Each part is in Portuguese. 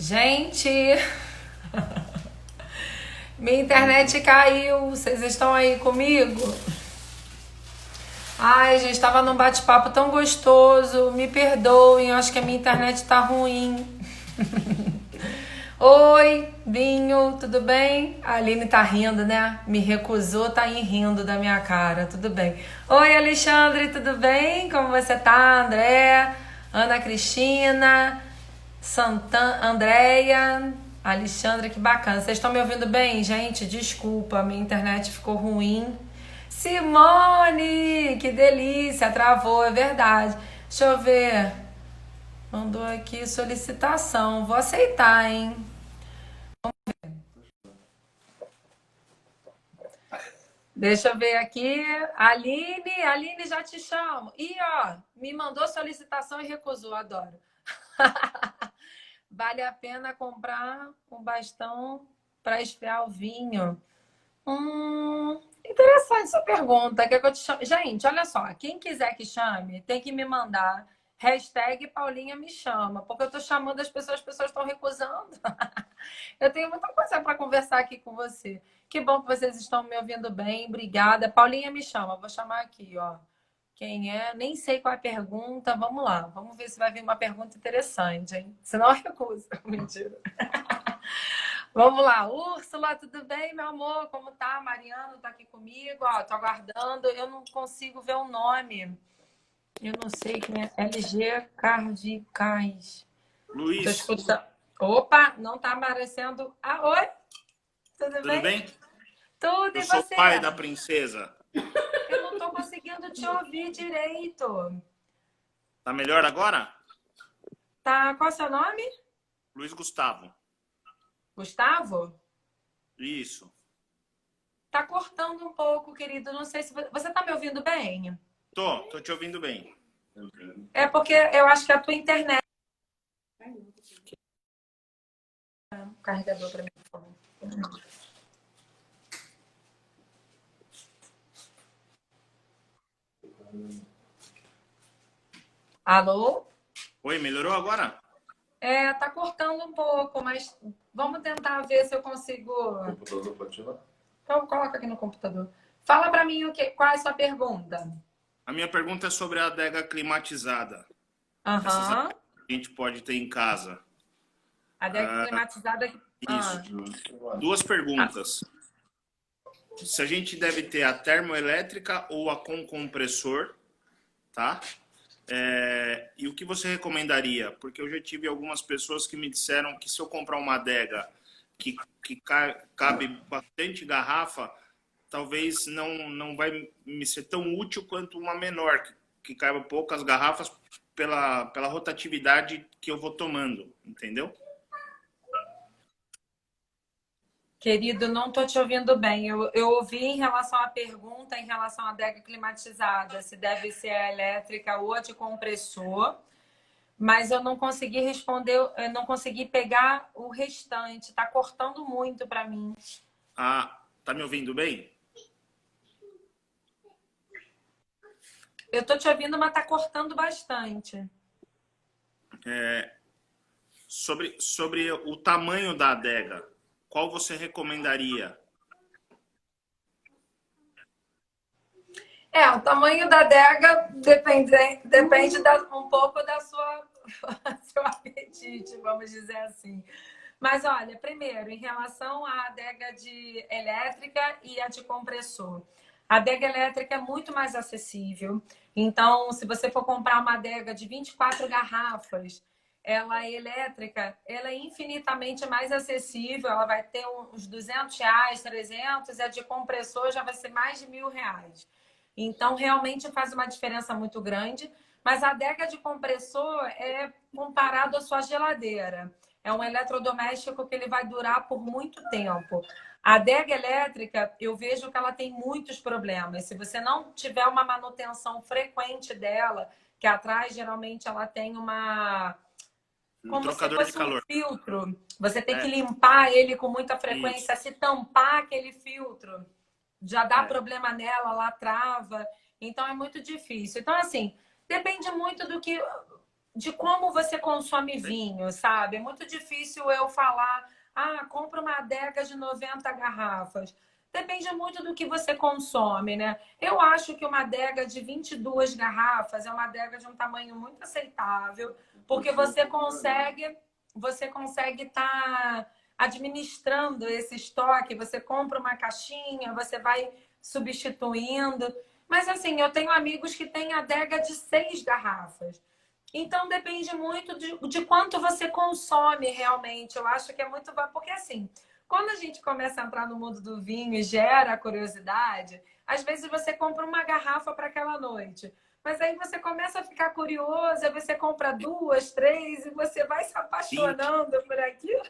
Gente, minha internet caiu. Vocês estão aí comigo? Ai, gente, estava num bate-papo tão gostoso. Me perdoem, eu acho que a minha internet tá ruim. Oi, Binho, tudo bem? A Aline tá rindo, né? Me recusou, tá aí rindo da minha cara. Tudo bem. Oi, Alexandre, tudo bem? Como você tá, André? Ana Cristina, Andréia, Alexandre, que bacana. Vocês estão me ouvindo bem, gente? Desculpa, minha internet ficou ruim. Simone, que delícia, travou, é verdade. Deixa eu ver. Mandou aqui solicitação. Vou aceitar, hein? Deixa eu ver aqui. Aline, já te chamo. Ih, ó, me mandou solicitação e recusou, adoro. Vale a pena comprar um bastão para esfriar o vinho? Interessante essa pergunta. Quer que eu te chame? Gente, olha só. Quem quiser que chame, tem que me mandar hashtag Paulinha me chama, porque eu tô chamando as pessoas estão recusando. Eu tenho muita coisa para conversar aqui com você. Que bom que vocês estão me ouvindo bem. Obrigada. Paulinha me chama. Vou chamar aqui, ó. Quem é? Nem sei qual é a pergunta. Vamos lá. Vamos ver se vai vir uma pergunta interessante, hein? Senão eu recuso. Mentira. Vamos lá. Úrsula, tudo bem, meu amor? Como tá? Mariano tá aqui comigo. Ó, tô aguardando. Eu não consigo ver o nome. Eu não sei quem é. LG Cardicais. Tô Luiz, escutando. Opa, não tá aparecendo. Ah, oi? Tudo tudo bem? bem? Tudo, Eu e sou o você? pai da princesa. Eu não tô conseguindo te ouvir direito. Tá melhor agora? Tá, qual é o seu nome? Luiz Gustavo. Gustavo? Isso. Tá cortando um pouco, querido. Não sei se você tá me ouvindo bem. Tô te ouvindo bem. É porque eu acho que a tua internet. Carregador para mim, por favor. Alô? Oi, melhorou agora? É, tá cortando um pouco, mas vamos tentar ver se eu consigo. Computador pode ir lá? Então, coloca aqui no computador. Fala para mim qual é a sua pergunta. A minha pergunta é sobre a adega climatizada. Essas Aham. adegas que a gente pode ter em casa. Adega climatizada. Isso. Ah. Duas perguntas. Se a gente deve ter a termoelétrica ou a com compressor, tá? E o que você recomendaria? Porque eu já tive algumas pessoas que me disseram que se eu comprar uma adega que cabe bastante garrafa, talvez não vai me ser tão útil quanto uma menor, que caiba poucas garrafas pela rotatividade que eu vou tomando, entendeu? Querido, não estou te ouvindo bem. Eu ouvi em relação à pergunta, em relação à adega climatizada, se deve ser a elétrica ou a de compressor, mas eu não consegui responder, eu não consegui pegar o restante. Está cortando muito para mim. Ah, tá me ouvindo bem? Eu estou te ouvindo, mas está cortando bastante. Sobre o tamanho da adega, qual você recomendaria? O tamanho da adega depende um pouco da sua seu apetite, vamos dizer assim. Mas olha, primeiro, em relação à adega de elétrica e a de compressor. A adega elétrica é muito mais acessível. Então, se você for comprar uma adega de 24 garrafas, ela é elétrica, ela é infinitamente mais acessível. Ela vai ter uns R$ 200, 300, e a de compressor já vai ser mais de R$ 1.000. Então, realmente faz uma diferença muito grande. Mas a adega de compressor é comparado à sua geladeira. É um eletrodoméstico que ele vai durar por muito tempo. A adega elétrica, eu vejo que ela tem muitos problemas. Se você não tiver uma manutenção frequente dela, que atrás geralmente ela tem Um como se trocador de fosse um calor. filtro. Você tem que É, limpar ele com muita isso. frequência. Se tampar aquele filtro, já dá É. problema nela, lá trava. Então é muito difícil. Então, assim, depende muito do que. de como você consome vinho, sabe? É muito difícil eu falar, compra uma adega de 90 garrafas. Depende muito do que você consome, né? Eu acho que uma adega de 22 garrafas é uma adega de um tamanho muito aceitável, porque você consegue estar administrando esse estoque, você compra uma caixinha, você vai substituindo. Mas assim, eu tenho amigos que têm adega de 6 garrafas. Então depende muito de quanto você consome realmente. Eu acho que é muito. Porque assim, quando a gente começa a entrar no mundo do vinho e gera curiosidade, às vezes você compra uma garrafa para aquela noite. Mas aí você começa a ficar curioso, aí você compra duas, três, e você vai se Cinco. apaixonando por aquilo.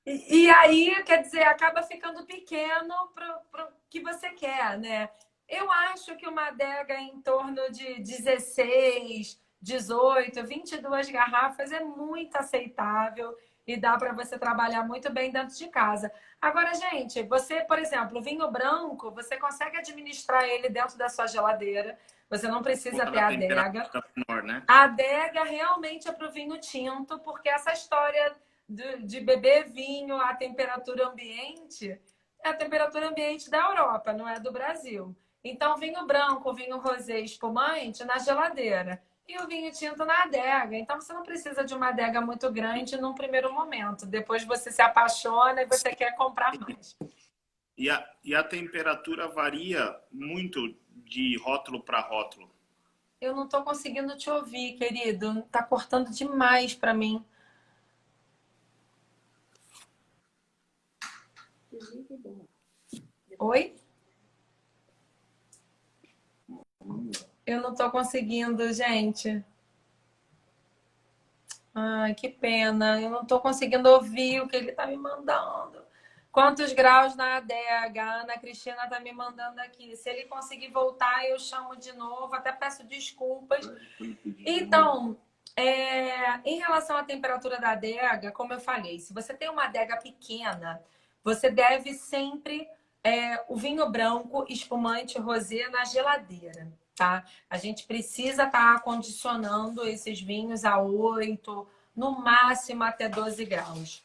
E aí, quer dizer, acaba ficando pequeno para o que você quer, né? Eu acho que uma adega em torno de 16, 18, 22 garrafas é muito aceitável e dá para você trabalhar muito bem dentro de casa. Agora, gente, você, por exemplo, vinho branco, você consegue administrar ele dentro da sua geladeira. Você não precisa ter Quando a adega. temperatura é menor, né? A adega realmente é para o vinho tinto, porque essa história de beber vinho à temperatura ambiente é a temperatura ambiente da Europa, não é do Brasil. Então, vinho branco, vinho rosé espumante na geladeira e o vinho tinto na adega. Então, você não precisa de uma adega muito grande num primeiro momento. Depois você se apaixona e você quer comprar mais. E a temperatura varia muito de rótulo para rótulo. Eu não estou conseguindo te ouvir, querido. Está cortando demais para mim. Oi? Eu não tô conseguindo, gente. Ai, que pena. Eu não tô conseguindo ouvir o que ele tá me mandando. Quantos graus na adega? A Ana Cristina tá me mandando aqui. Se ele conseguir voltar, eu chamo de novo. Até peço desculpas. Então, em relação à temperatura da adega, como eu falei, se você tem uma adega pequena, você deve sempre o vinho branco, espumante, rosé na geladeira, tá? A gente precisa estar acondicionando esses vinhos a 8, no máximo até 12 graus.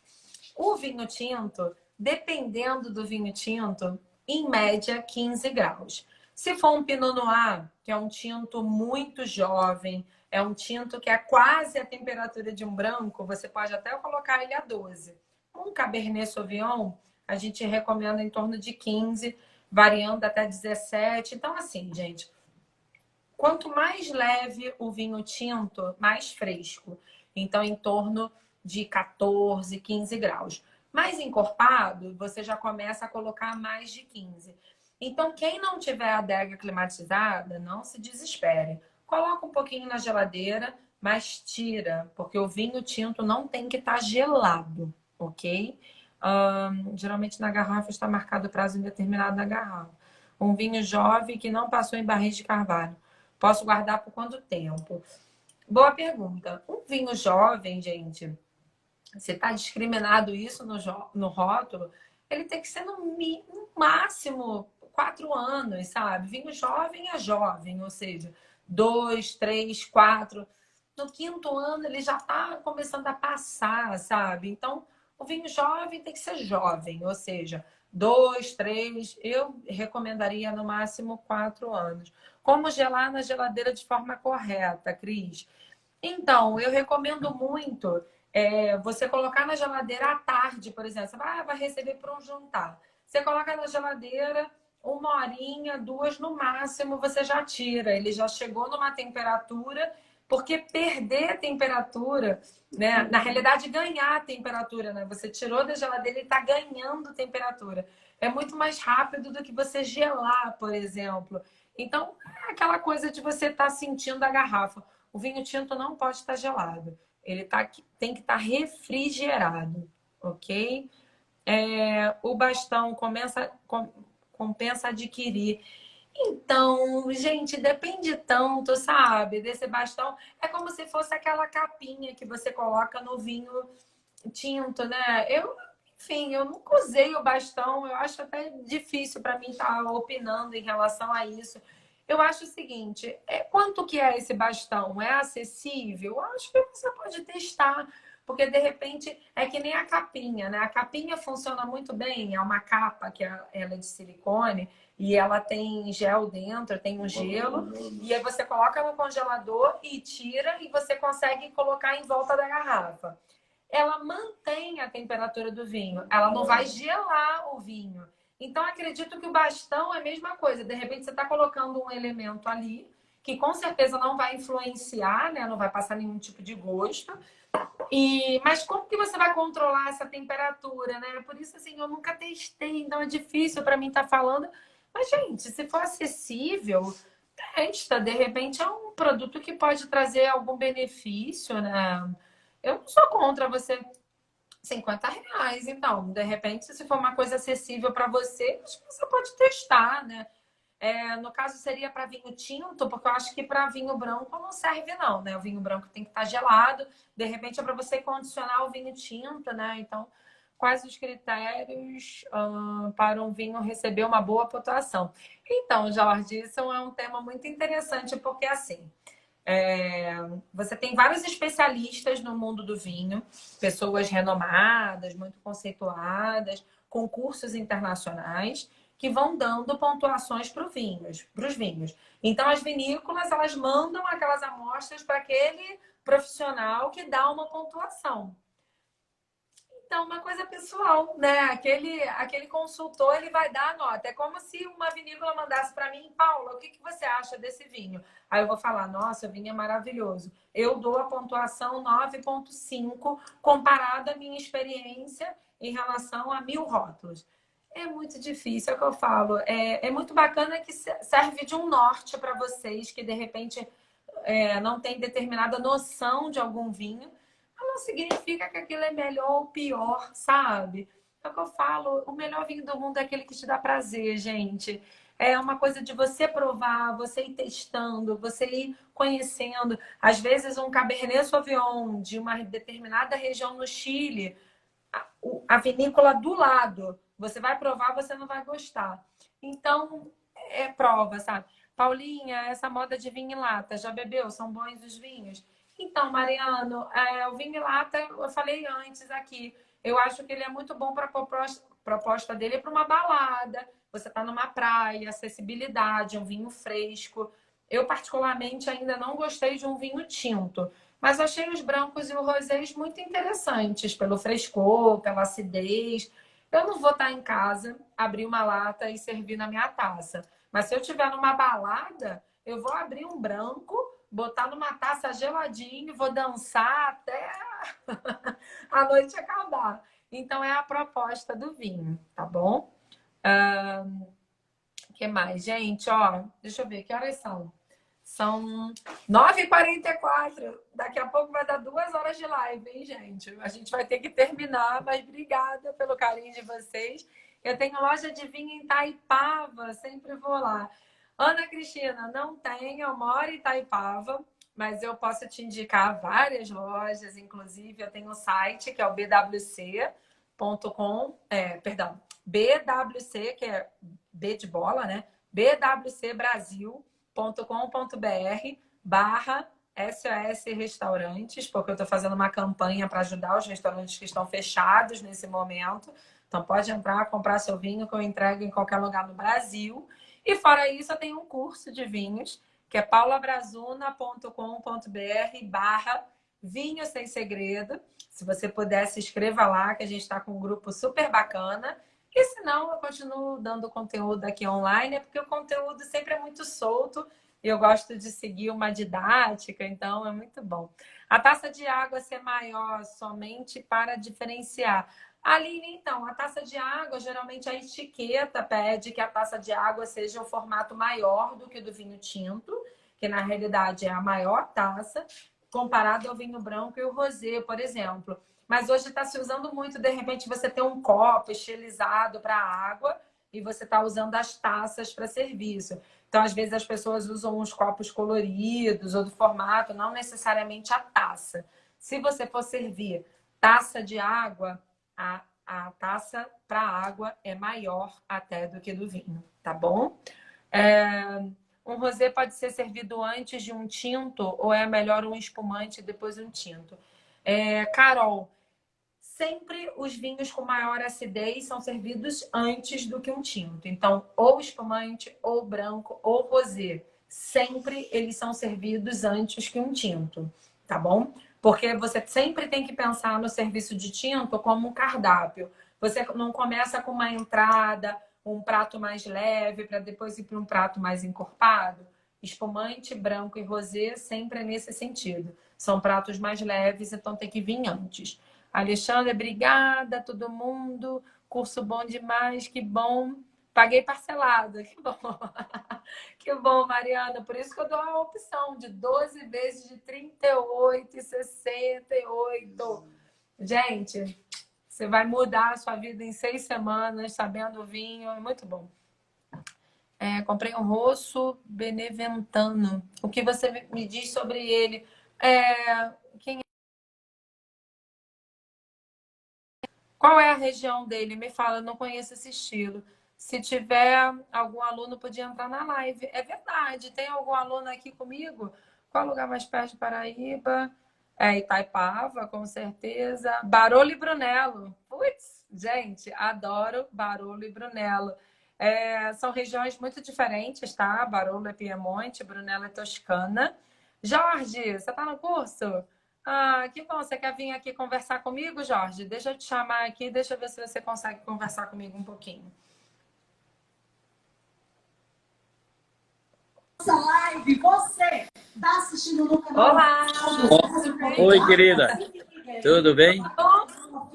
O vinho tinto, dependendo do vinho tinto, em média 15 graus. Se for um Pinot Noir, que é um tinto muito jovem, é um tinto que é quase a temperatura de um branco, você pode até colocar ele a 12. Um Cabernet Sauvignon, a gente recomenda em torno de 15, variando até 17. Então, assim, gente, quanto mais leve o vinho tinto, mais fresco. Então, em torno de 14, 15 graus. Mais encorpado, você já começa a colocar mais de 15. Então, quem não tiver a adega climatizada, não se desespere. Coloca um pouquinho na geladeira, mas tira, porque o vinho tinto não tem que estar gelado, ok? Geralmente na garrafa está marcado o prazo indeterminado na garrafa. Um vinho jovem que não passou em barris de carvalho. Posso guardar por quanto tempo? Boa pergunta. Um vinho jovem, gente, se está discriminado isso no rótulo, ele tem que ser no máximo 4 anos, sabe? Vinho jovem é jovem, ou seja, 2, 3, 4. No quinto ano ele já está começando a passar, sabe? Então, o vinho jovem tem que ser jovem, ou seja, 2, 3. Eu recomendaria no máximo 4 anos. Como gelar na geladeira de forma correta, Cris? Então, eu recomendo muito você colocar na geladeira à tarde, por exemplo. Você vai receber para um jantar. Você coloca na geladeira 1 horinha, 2 no máximo, você já tira. Ele já chegou numa temperatura, porque perder a temperatura, né? Na realidade, ganhar a temperatura, né? Você tirou da geladeira e está ganhando temperatura. É muito mais rápido do que você gelar, por exemplo. Então, é aquela coisa de você estar sentindo a garrafa. O vinho tinto não pode estar gelado. Ele tem que estar refrigerado, ok? O bastão compensa adquirir. Então, gente, depende tanto, sabe? Desse bastão. É como se fosse aquela capinha que você coloca no vinho tinto, né? Enfim, eu nunca usei o bastão. Eu acho até difícil para mim estar opinando em relação a isso. Eu acho o seguinte, quanto que é esse bastão? É acessível? Eu acho que você pode testar, porque de repente é que nem a capinha, né? A capinha funciona muito bem, é uma capa que ela é de silicone e ela tem gel dentro, tem um gelo, e aí você coloca no congelador e tira e você consegue colocar em volta da garrafa. Ela mantém a temperatura do vinho, ela não vai gelar o vinho. Então, acredito que o bastão é a mesma coisa. De repente, você está colocando um elemento ali que com certeza não vai influenciar, né? Não vai passar nenhum tipo de gosto. Mas como que você vai controlar essa temperatura, né? Por isso, assim, eu nunca testei, então é difícil para mim estar falando. Mas, gente, se for acessível, testa. De repente, é um produto que pode trazer algum benefício, né? Eu não sou contra você R$ 50. Então, de repente, se for uma coisa acessível para você, acho que você pode testar, né? No caso, seria para vinho tinto, porque eu acho que para vinho branco não serve, não, né? O vinho branco tem que estar gelado. De repente, é para você condicionar o vinho tinto, né? Então, quais os critérios para um vinho receber uma boa pontuação? Então, Jorge, isso é um tema muito interessante, porque assim. Você tem vários especialistas no mundo do vinho, pessoas renomadas, muito conceituadas, concursos internacionais, que vão dando pontuações para os vinhos. Então, as vinícolas elas mandam aquelas amostras para aquele profissional que dá uma pontuação. Então, uma coisa pessoal, né? Aquele consultor, ele vai dar a nota. É como se uma vinícola mandasse para mim, Paula, o que você acha desse vinho? Aí eu vou falar, nossa, o vinho é maravilhoso. Eu dou a pontuação 9,5 comparado à minha experiência em relação a 1.000 rótulos. É muito difícil, é o que eu falo. É muito bacana que serve de um norte para vocês que, de repente, não tem determinada noção de algum vinho, mas não significa que aquilo é melhor ou pior, sabe? É o que eu falo, o melhor vinho do mundo é aquele que te dá prazer, gente. É uma coisa de você provar, você ir testando, você ir conhecendo. Às vezes, um Cabernet Sauvignon de uma determinada região no Chile, a vinícola do lado, você vai provar, você não vai gostar. Então, é prova, sabe? Paulinha, essa moda de vinho em lata, já bebeu? São bons os vinhos? Então, Mariano, o vinho em lata, eu falei antes aqui, eu acho que ele é muito bom para a proposta dele para uma balada. Você está numa praia, acessibilidade, um vinho fresco. Eu, particularmente, ainda não gostei de um vinho tinto, mas achei os brancos e os rosés muito interessantes, pelo frescor, pela acidez. Eu não vou estar em casa, abrir uma lata e servir na minha taça. Mas se eu estiver numa balada, eu vou abrir um branco, botar numa taça geladinho, vou dançar até a noite acabar. Então é a proposta do vinho, tá bom? O que mais, gente? Ó, deixa eu ver, que horas são? São 9h44. Daqui a pouco vai dar 2 horas de live, hein, gente? A gente vai ter que terminar, mas obrigada pelo carinho de vocês. Eu tenho loja de vinho em Itaipava, sempre vou lá. Ana Cristina, não tenho, eu moro em Itaipava, mas eu posso te indicar várias lojas, inclusive eu tenho um site que é o bwc.com, perdão, BWC, que é B de bola, né? bwcbrasil.com.br SOS Restaurantes, porque eu estou fazendo uma campanha para ajudar os restaurantes que estão fechados nesse momento. Então pode entrar, comprar seu vinho que eu entrego em qualquer lugar no Brasil. E fora isso, eu tenho um curso de vinhos, que é paulabrazuna.com.br/vinho sem segredo. Se você puder, se inscreva lá, que a gente está com um grupo super bacana. E senão eu continuo dando conteúdo aqui online, porque o conteúdo sempre é muito solto e eu gosto de seguir uma didática, então é muito bom. A taça de água ser maior somente para diferenciar. Aline, então, a taça de água, geralmente a etiqueta pede que a taça de água seja um formato maior do que o do vinho tinto, que na realidade é a maior taça, comparado ao vinho branco e o rosé, por exemplo. Mas hoje está se usando muito, de repente, você ter um copo estilizado para água e você está usando as taças para serviço. Então, às vezes, as pessoas usam os copos coloridos ou do formato, não necessariamente a taça. Se você for servir taça de água, a taça para água é maior até do que do vinho, tá bom? Um rosé pode ser servido antes de um tinto ou é melhor um espumante e depois um tinto? Carol, sempre os vinhos com maior acidez são servidos antes do que um tinto. Então, ou espumante, ou branco, ou rosé. Sempre eles são servidos antes que um tinto, tá bom? Porque você sempre tem que pensar no serviço de tinto como um cardápio. Você não começa com uma entrada, um prato mais leve, para depois ir para um prato mais encorpado. Espumante, branco e rosé sempre é nesse sentido. São pratos mais leves, então tem que vir antes. Alexandre, obrigada, todo mundo. Curso bom demais, que bom. Paguei parcelado, que bom. Que bom, Mariana. Por isso que eu dou a opção de 12 vezes de 38 e 68. Gente, você vai mudar a sua vida em 6 semanas, sabendo o vinho. É muito bom. Comprei um Rosso Beneventano. O que você me diz sobre ele? Quem Qual é a região dele? Me fala, eu não conheço esse estilo. Se tiver algum aluno, podia entrar na live. É verdade, tem algum aluno aqui comigo? Qual lugar mais perto de Paraíba? Itaipava, com certeza. Barolo e Brunello. Putz, gente, adoro Barolo e Brunello. São regiões muito diferentes, tá? Barolo é Piemonte, Brunello é Toscana. Jorge, você está no curso? Ah, que bom. Você quer vir aqui conversar comigo, Jorge? Deixa eu te chamar aqui, deixa eu ver se você consegue conversar comigo um pouquinho. Essa live, você está assistindo no canal? Olá! Oi, querida. Tudo bem?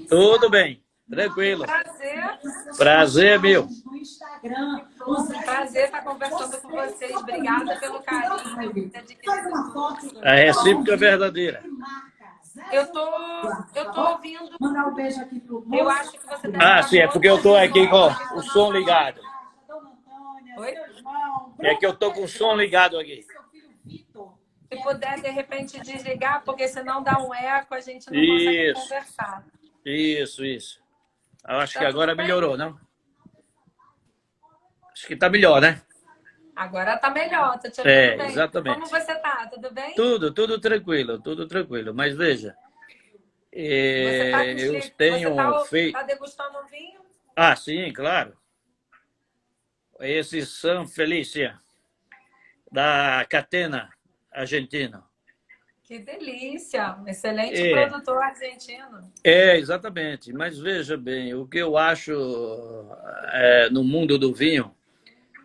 Tudo bem. Tranquilo. Prazer. Prazer, meu. No Instagram. Prazer estar conversando com vocês. Obrigada pelo carinho. Faz uma foto. A recíproca é verdadeira. Eu tô ouvindo. Mandar um beijo aqui pro moço. Eu acho que você deve Sim, é porque eu tô aqui com o som ligado. Dona Antônia, Oi? seu irmão. É que eu tô com o som ligado aqui. Seu filho Vitor. Se puder, de repente, desligar, porque senão dá um eco, a gente não consegue Isso. conversar. Isso. Eu acho Tá que agora tudo bem? melhorou, não? Acho que tá melhor, né? Agora tá melhor, tô te ouvindo bem. Exatamente. Como você tá? Tudo bem? Tudo tranquilo. Mas veja, Você tá, eu tenho feito... tá degustando um vinho? Sim, claro. Esse San Felícia, da Catena, argentina. Que delícia! Excelente produtor argentino. Exatamente. Mas veja bem, o que eu acho no mundo do vinho,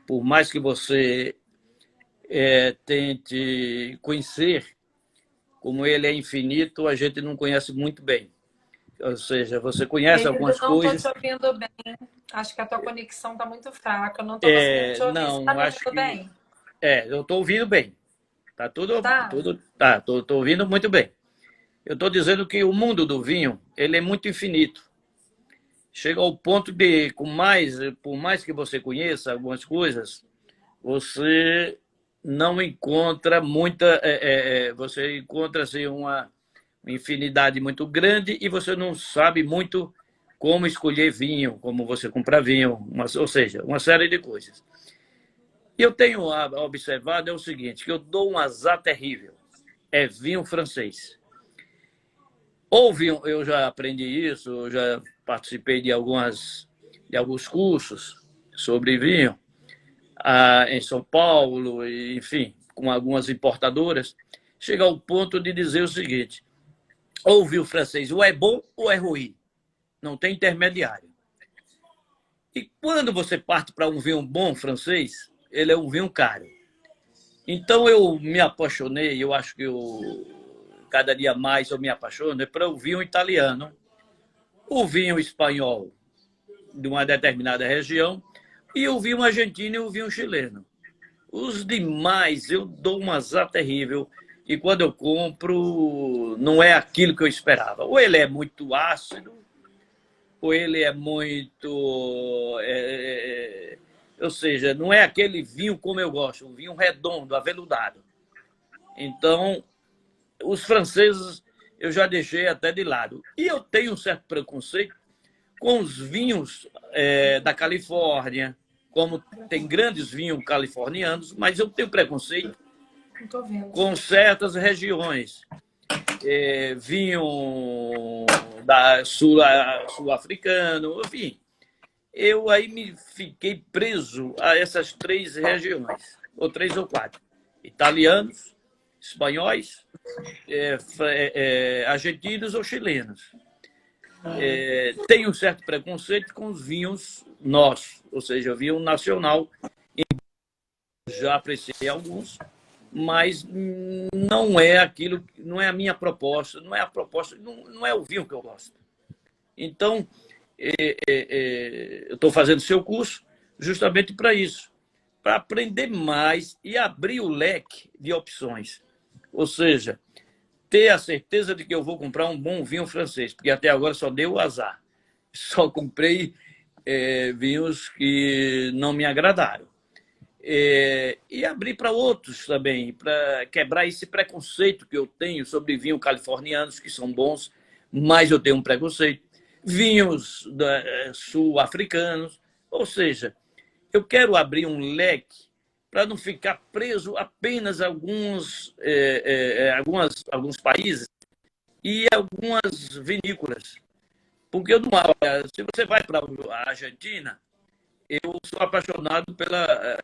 por mais que você tente conhecer, como ele é infinito, a gente não conhece muito bem. Ou seja, você conhece algumas coisas... Não estou te ouvindo bem. Acho que a tua conexão está muito fraca. Eu não estou conseguindo te ouvir. Não, Você tá me acho ouvindo que... bem? Eu estou ouvindo bem. Tá tudo... Tá. Tô ouvindo muito bem. Eu estou dizendo que o mundo do vinho, ele é muito infinito. Chega ao ponto de, por mais que você conheça algumas coisas, você não encontra muita... você encontra assim, uma infinidade muito grande e você não sabe muito como escolher vinho, como você comprar vinho, ou seja, uma série de coisas. E eu tenho observado o seguinte, que eu dou um azar terrível. É vinho francês. Ou vinho, eu já aprendi isso, eu já participei de alguns cursos sobre vinho em São Paulo, enfim, com algumas importadoras. Chega ao ponto de dizer o seguinte, ou vinho francês, ou é bom ou é ruim. Não tem intermediário. E quando você parte para um vinho bom francês, ele é um vinho caro. Então eu me apaixonei, eu acho que cada dia mais eu me apaixono para o vinho italiano, o vinho espanhol de uma determinada região e o vinho argentino e o vinho chileno. Os demais eu dou um azar terrível e quando eu compro não é aquilo que eu esperava. Ou ele é muito ácido, ou ele é muito... ou seja, não é aquele vinho como eu gosto, um vinho redondo, aveludado. Então, os franceses eu já deixei até de lado. E eu tenho um certo preconceito com os vinhos da Califórnia, como tem grandes vinhos californianos, mas eu tenho preconceito Não tô vendo. com certas regiões. Vinho sul-africano, enfim. Eu aí me fiquei preso a essas 3 regiões, ou 3 ou 4. Italianos, espanhóis, argentinos ou chilenos. Tenho um certo preconceito com os vinhos nossos, ou seja, vinho nacional. Já apreciei alguns, mas não é aquilo, não é a minha proposta, não é a proposta, não é o vinho que eu gosto. Então, eu estou fazendo seu curso justamente para isso, para aprender mais e abrir o leque de opções. Ou seja, ter a certeza de que eu vou comprar um bom vinho francês, porque até agora só deu azar. Só comprei vinhos que não me agradaram. E abrir para outros também, para quebrar esse preconceito que eu tenho sobre vinhos californianos, que são bons, mas eu tenho um preconceito. Vinhos sul-africanos, ou seja, eu quero abrir um leque para não ficar preso apenas a alguns países e algumas vinícolas. Porque se você vai para a Argentina, eu sou apaixonado pela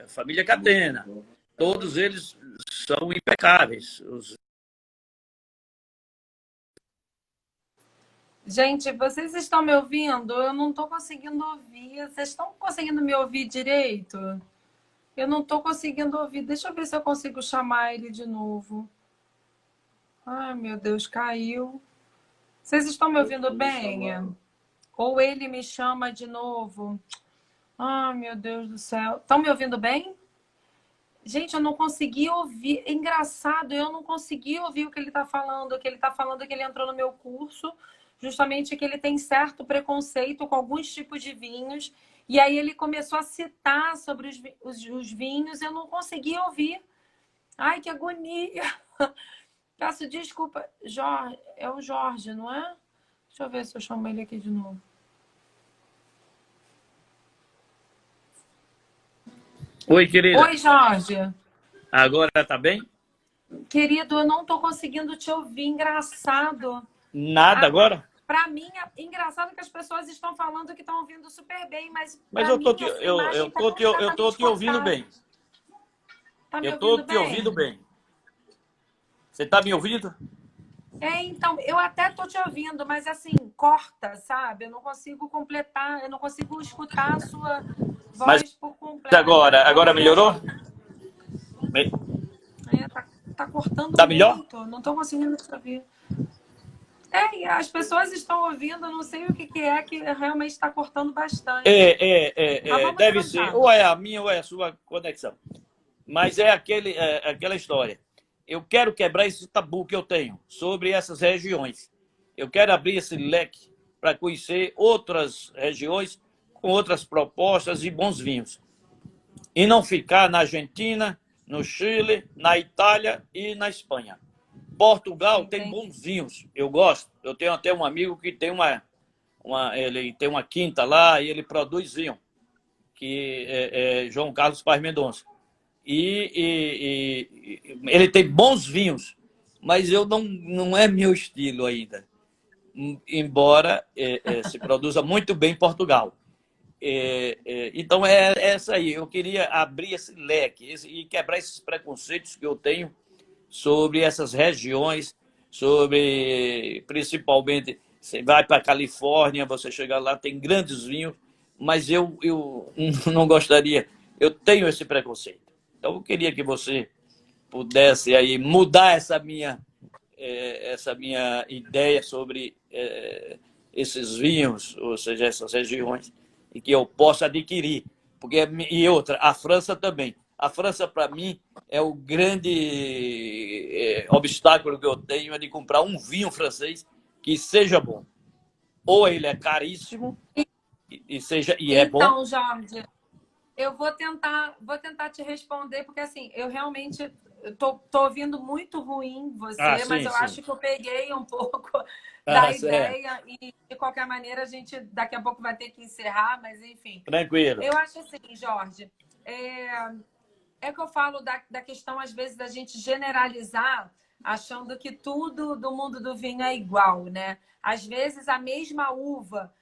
família Catena. Todos eles são impecáveis. Gente, vocês estão me ouvindo? Eu não estou conseguindo ouvir. Vocês estão conseguindo me ouvir direito? Eu não estou conseguindo ouvir. Deixa eu ver se eu consigo chamar ele de novo. Ai, meu Deus, caiu. Vocês estão me ouvindo bem? Ou ele me chama de novo? Ai, meu Deus do céu. Estão me ouvindo bem? Gente, eu não consegui ouvir. É engraçado, eu não consegui ouvir o que ele está falando. O que ele está falando é que ele entrou no meu curso, justamente que ele tem certo preconceito com alguns tipos de vinhos. E aí ele começou a citar sobre os vinhos. Eu não consegui ouvir. Ai, que agonia. Peço desculpa. Jorge, é o Jorge, não é? Deixa eu ver se eu chamo ele aqui de novo. Oi, querida. Oi, Jorge. Agora tá bem? Querido, eu não tô conseguindo te ouvir. Engraçado. Nada agora? Para mim, é engraçado que as pessoas estão falando que estão ouvindo super bem, mas eu tô te ouvindo cortada. bem. Tá me Eu ouvindo tô te bem? ouvindo bem. Você tá me ouvindo? Então, eu até tô te ouvindo, mas assim, corta, sabe? Eu não consigo completar, eu não consigo escutar a sua voz por completo. Agora melhorou? Tá cortando Tá melhor? muito, não tô conseguindo te ouvir. E as pessoas estão ouvindo, eu não sei o que é que realmente está cortando bastante. Deve ser, ou é a minha ou é a sua conexão. Mas é aquela história. Eu quero quebrar esse tabu que eu tenho sobre essas regiões. Eu quero abrir esse leque para conhecer outras regiões com outras propostas e bons vinhos. E não ficar na Argentina, no Chile, na Itália e na Espanha. Portugal tem bons vinhos, eu gosto. Eu tenho até um amigo que tem ele tem uma quinta lá e ele produz vinho, que é João Carlos Paz Mendonça. E ele tem bons vinhos, mas não é meu estilo ainda. Embora se produza muito bem em Portugal. Então é essa aí. Eu queria abrir esse leque e quebrar esses preconceitos que eu tenho sobre essas regiões, sobre principalmente você vai para a Califórnia, você chega lá, tem grandes vinhos, mas eu não gostaria, eu tenho esse preconceito. Então eu queria que você pudesse aí mudar essa minha ideia sobre esses vinhos, ou seja, essas regiões, e que eu possa adquirir. E outra, a França também. A França, para mim, é o grande obstáculo que eu tenho, é de comprar um vinho francês que seja bom. Ou ele é caríssimo e é bom. Então, Jorge, Eu vou tentar te responder, porque assim, eu realmente tô ouvindo muito ruim Ah, você, mas sim, eu sim. acho que eu peguei um pouco da Ah, certo. ideia e, de qualquer maneira, a gente daqui a pouco vai ter que encerrar, mas enfim. Tranquilo. Eu acho assim, Jorge, é, é que eu falo da questão, às vezes, da gente generalizar, achando que tudo do mundo do vinho é igual, né? Às vezes, a mesma uva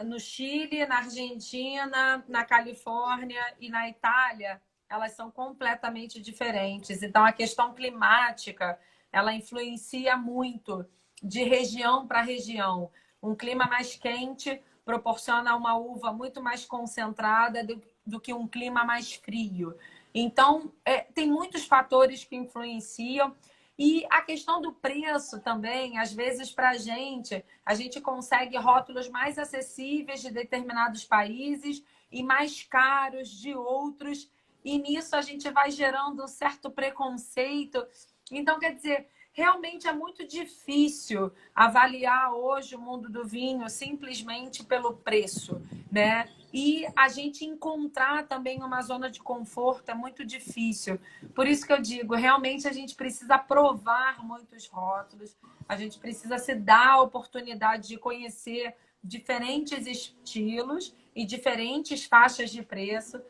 no Chile, na Argentina, na Califórnia e na Itália, elas são completamente diferentes. Então, a questão climática, ela influencia muito de região para região. Um clima mais quente proporciona uma uva muito mais concentrada do que um clima mais frio. Então, tem muitos fatores que influenciam. E a questão do preço também, às vezes, para a gente consegue rótulos mais acessíveis de determinados países e mais caros de outros. E nisso a gente vai gerando um certo preconceito. Então, quer dizer, realmente é muito difícil avaliar hoje o mundo do vinho simplesmente pelo preço, né? E a gente encontrar também uma zona de conforto é muito difícil. Por isso que eu digo, realmente a gente precisa provar muitos rótulos, a gente precisa se dar a oportunidade de conhecer diferentes estilos e diferentes faixas de preço,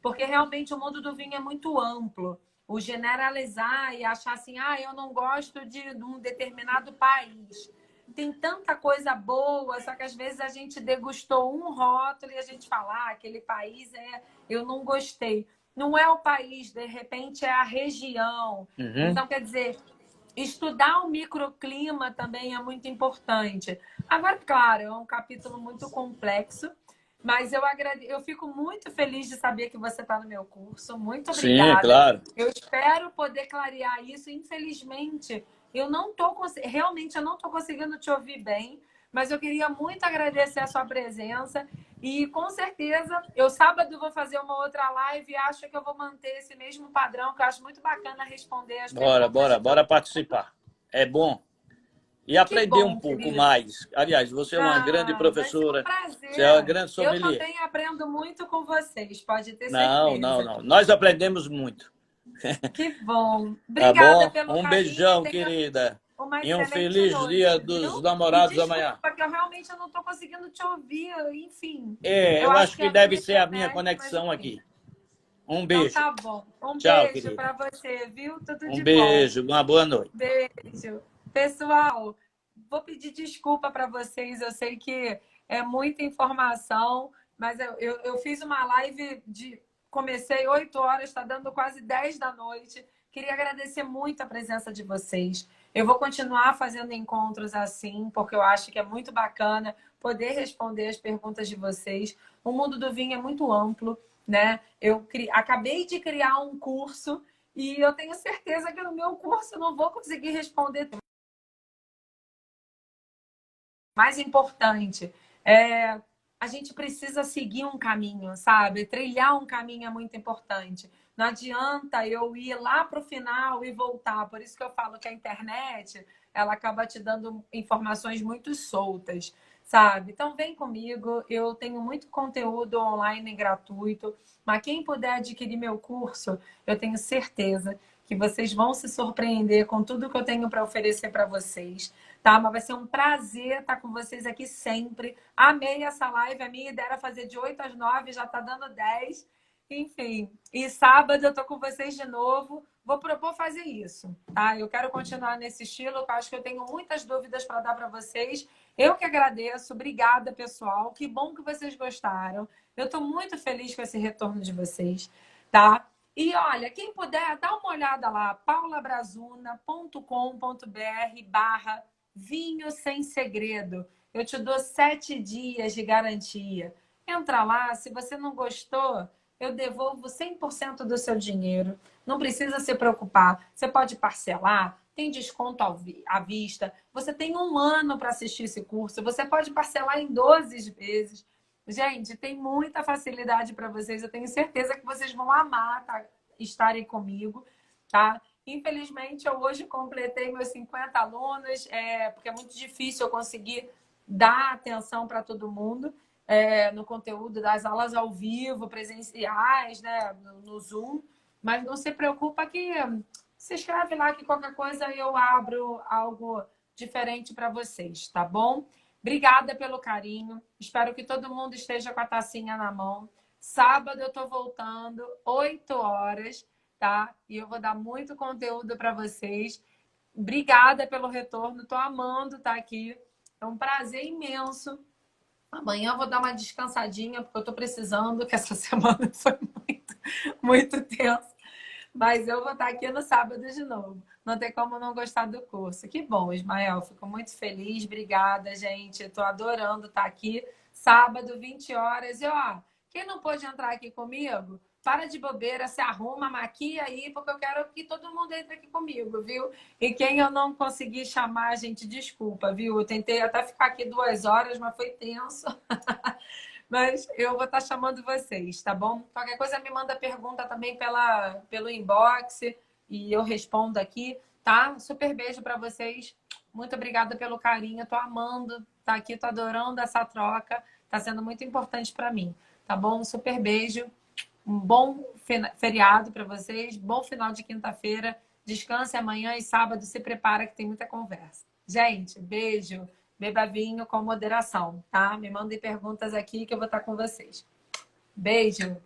porque realmente o mundo do vinho é muito amplo. O generalizar e achar assim, eu não gosto de um determinado país. Tem tanta coisa boa, só que às vezes a gente degustou um rótulo e a gente fala, aquele país eu não gostei. Não é o país, de repente é a região. Uhum. Então, quer dizer, estudar o microclima também é muito importante. Agora, claro, é um capítulo muito complexo, mas eu fico muito feliz de saber que você está no meu curso. Muito Sim, é obrigada. claro. Eu espero poder clarear isso. Infelizmente, eu não tô realmente eu não estou conseguindo te ouvir bem, mas eu queria muito agradecer a sua presença e com certeza eu sábado vou fazer uma outra live e acho que eu vou manter esse mesmo padrão, que eu acho muito bacana responder as Bora, perguntas bora, de todo bora mundo. participar. É bom. E Que aprender um bom, pouco querido. mais. Aliás, você é uma grande Vai ser um professora, você é uma prazer. grande Eu sommelier. também aprendo muito com vocês, pode ter Não, não, certeza. não. Nós aprendemos muito. Que bom. Tá Obrigada bom? pelo Um carinho e beijão, tenha querida. uma E um excelente feliz dia noite, dos viu? E namorados amanhã. desculpa que eu realmente não estou conseguindo te ouvir, enfim. É, Eu eu acho acho que é que a minha deve ser a minha internet, mas conexão enfim. aqui. Um Então beijo. tá bom. Um Tchau, beijo querida. para você, viu? Tudo Um de bom. beijo, uma boa noite. Beijo. Pessoal, vou pedir desculpa para vocês. Eu sei que é muita informação, mas eu fiz uma live de. Comecei 8 horas, está dando quase 10 da noite. Queria agradecer muito a presença de vocês. Eu vou continuar fazendo encontros assim, porque eu acho que é muito bacana poder responder as perguntas de vocês. O mundo do vinho é muito amplo, né? Acabei de criar um curso e eu tenho certeza que no meu curso eu não vou conseguir responder tudo. Mais importante, a gente precisa seguir um caminho, sabe? Trilhar um caminho é muito importante. Não adianta eu ir lá para o final e voltar. Por isso que eu falo que a internet ela acaba te dando informações muito soltas, sabe? Então vem comigo. Eu tenho muito conteúdo online gratuito, mas quem puder adquirir meu curso, eu tenho certeza que vocês vão se surpreender com tudo que eu tenho para oferecer para vocês. Tá? Mas vai ser um prazer estar com vocês aqui sempre. Amei essa live. A minha ideia era fazer de 8 às 9, já está dando 10. Enfim, e sábado eu tô com vocês de novo. Vou propor fazer isso, tá? Eu quero continuar nesse estilo, eu acho que eu tenho muitas dúvidas para dar para vocês. Eu que agradeço. Obrigada, pessoal. Que bom que vocês gostaram. Eu estou muito feliz com esse retorno de vocês, tá? E olha, quem puder, dá uma olhada lá, paulabrazuna.com.br/vinho sem segredo. Eu te dou 7 dias de garantia. Entra lá, se você não gostou, eu devolvo 100% do seu dinheiro. Não precisa se preocupar. Você pode parcelar, tem desconto à vista. Você tem 1 ano para assistir esse curso. Você pode parcelar em 12 vezes. Gente, tem muita facilidade para vocês. Eu tenho certeza que vocês vão amar estarem comigo, tá? Infelizmente, eu hoje completei meus 50 alunos, porque é muito difícil eu conseguir dar atenção para todo mundo. no conteúdo das aulas ao vivo, presenciais, né, no Zoom. Mas não se preocupa que se inscreve lá que qualquer coisa eu abro algo diferente para vocês, tá bom? Obrigada pelo carinho. Espero que todo mundo esteja com a tacinha na mão. Sábado eu tô voltando, 8 horas, tá? E eu vou dar muito conteúdo para vocês. Obrigada pelo retorno. Tô amando estar aqui. É um prazer imenso. Amanhã eu vou dar uma descansadinha, porque eu tô precisando, que essa semana foi muito tensa. Mas eu vou estar aqui no sábado de novo. Não tem como não gostar do curso. Que bom, Ismael. Fico muito feliz. Obrigada, gente. Eu tô adorando estar aqui. Sábado, 20 horas. E, ó, quem não pôde entrar aqui comigo, para de bobeira, se arruma, maquia aí, porque eu quero que todo mundo entre aqui comigo, viu? E quem eu não consegui chamar, gente, desculpa, viu? Eu tentei até ficar aqui 2 horas, mas foi tenso. Mas eu vou estar chamando vocês, tá bom? Qualquer coisa me manda pergunta também pelo inbox e eu respondo aqui, tá? Super beijo para vocês. Muito obrigada pelo carinho. Tô amando estar aqui, tô adorando essa troca. Tá sendo muito importante para mim, tá bom? Super beijo. Um bom feriado para vocês. Bom final de quinta-feira. Descanse amanhã e sábado se prepara que tem muita conversa. Gente, beijo. Beba vinho com moderação, tá? Me mandem perguntas aqui que eu vou estar com vocês. Beijo!